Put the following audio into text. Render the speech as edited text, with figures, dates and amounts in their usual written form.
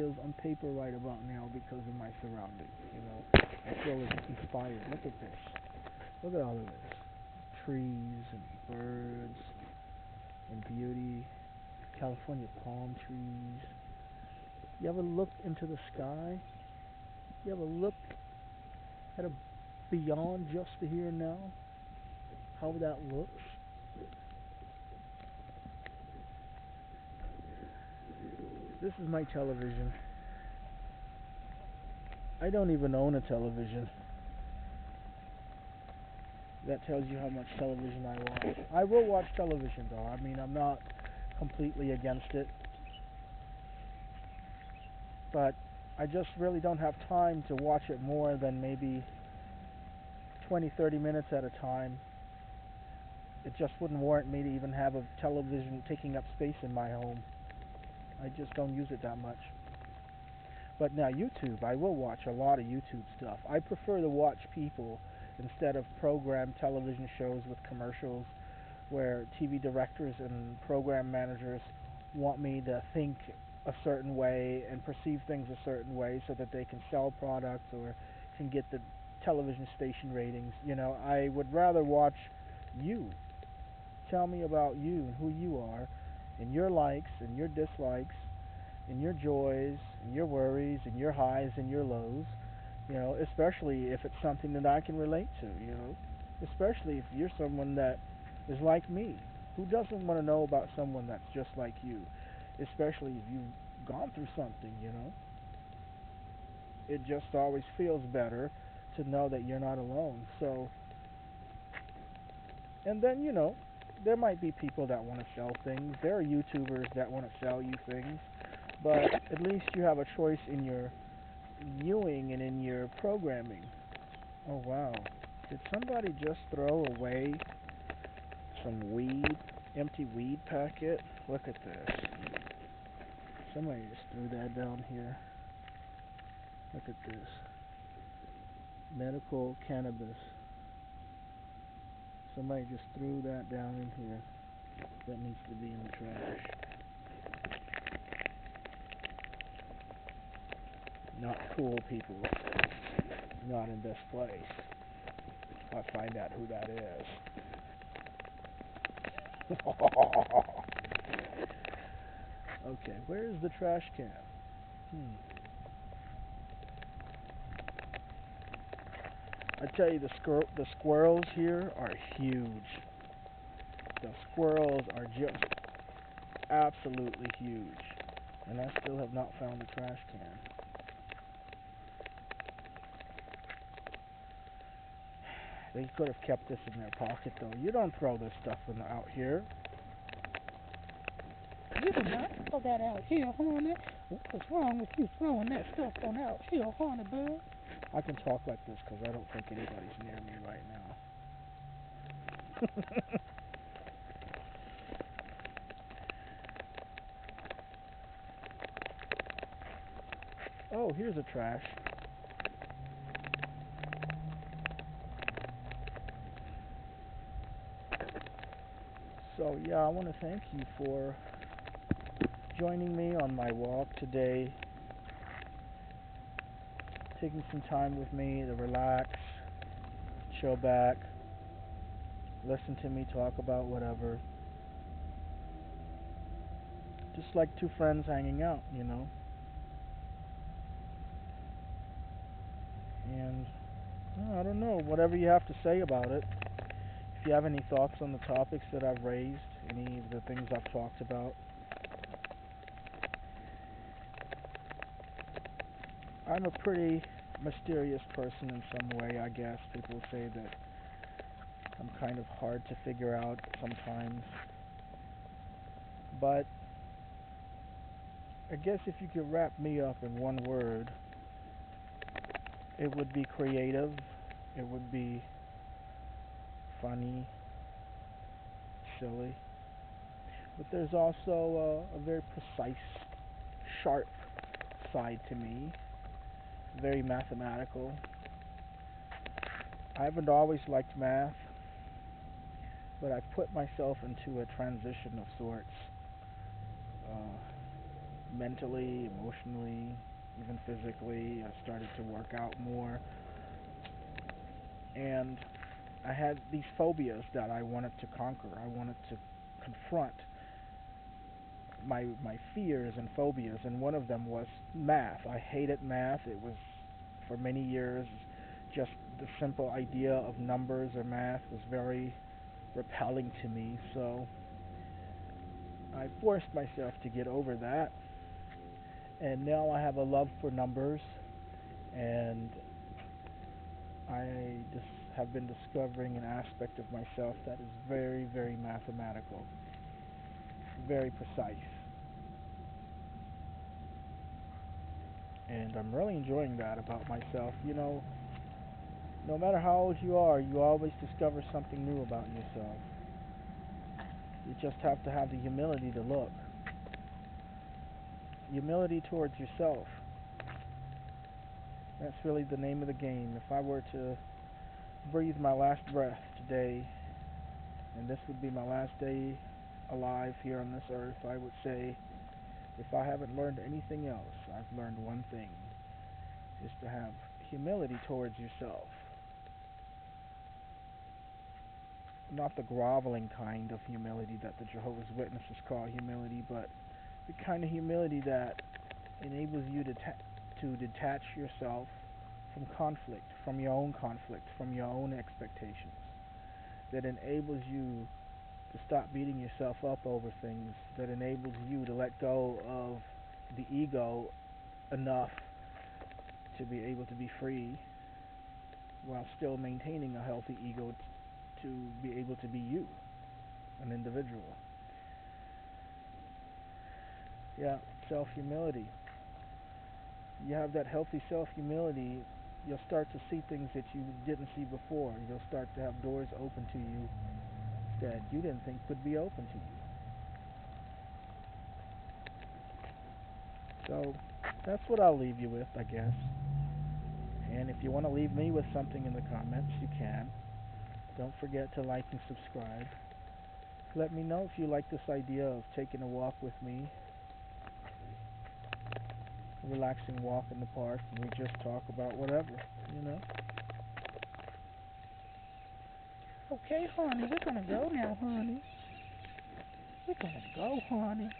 feels on paper right about now because of my surroundings. You know, I feel inspired. Look at this. Look at all of this. Trees and birds and beauty. California palm trees. You ever look into the sky? You ever look at a beyond just the here and now? How that looks? This is my television. I don't even own a television. That tells you how much television I watch. I will watch television though. I mean, I'm not completely against it, but I just really don't have time to watch it more than maybe 20, 30 minutes at a time. It just wouldn't warrant me to even have a television taking up space in my home. I just don't use it that much. But now YouTube, I will watch a lot of YouTube stuff. I prefer to watch people instead of program television shows with commercials where TV directors and program managers want me to think a certain way and perceive things a certain way so that they can sell products or can get the television station ratings. You know, I would rather watch you. Tell me about you and who you are and your likes and your dislikes and your joys and your worries and your highs and your lows, you know, especially if it's something that I can relate to, you know, especially if you're someone that is like me. Who doesn't want to know about someone that's just like you, especially if you've gone through something, you know? It just always feels better to know that you're not alone. So, and then, you know, there might be people that want to sell things. There are YouTubers that want to sell you things, but at least you have a choice in your viewing and in your programming. Oh wow. Did somebody just throw away some weed, empty weed packet? Look at this. Somebody just threw that down here. Look at this. Medical cannabis. Somebody just threw that down in here. That needs to be in the trash. Not cool, people. Not in this place. Let's find out who that is. Okay, where's the trash can? I tell you, the squirrels here are huge. The squirrels are just absolutely huge. And I still have not found the trash can. They could have kept this in their pocket, though. You don't throw this stuff out here. You do not throw that out here, honey. What's wrong with you throwing that stuff on out here, honey, bud? I can talk like this because I don't think anybody's near me right now. Oh, here's a trash. So, yeah, I want to thank you for joining me on my walk today, taking some time with me to relax, chill back, listen to me talk about whatever. Just like two friends hanging out, you know. And I don't know, whatever you have to say about it. If you have any thoughts on the topics that I've raised, any of the things I've talked about, I'm a pretty mysterious person in some way, I guess. People say that I'm kind of hard to figure out sometimes. But I guess if you could wrap me up in one word, it would be creative, it would be funny, silly. But there's also a very precise, sharp side to me, very mathematical. I haven't always liked math, but I've put myself into a transition of sorts. Uh, mentally, emotionally, even physically. I started to work out more, and I had these phobias that I wanted to conquer. I wanted to confront my fears and phobias, and one of them was math. I hated math. It was for many years just the simple idea of numbers or math was very repelling to me. So I forced myself to get over that, and now I have a love for numbers, and I just have been discovering an aspect of myself that is very, very mathematical, very precise. And I'm really enjoying that about myself. No matter how old you are, you always discover something new about yourself. You just have to have the humility to look. Humility towards yourself. That's really the name of the game. If I were to breathe my last breath today, and this would be my last day alive here on this earth, I would say, if I haven't learned anything else, I've learned one thing, is to have humility towards yourself. Not the groveling kind of humility that the Jehovah's Witnesses call humility, but the kind of humility that enables you to detach yourself from conflict, from your own expectations, that enables you to stop beating yourself up over things, that enables you to let go of the ego enough to be able to be free while still maintaining a healthy ego to be able to be you, an individual. Yeah, self-humility. You have that healthy self-humility, you'll start to see things that you didn't see before. You'll start to have doors open to you that you didn't think could be open to you. So that's what I'll leave you with, I guess. And if you want to leave me with something in the comments, you can. Don't forget to like and subscribe. Let me know if you like this idea of taking a walk with me, a relaxing walk in the park, and we just talk about whatever. Okay, honey, we're gonna go now, honey. We're gonna go, honey.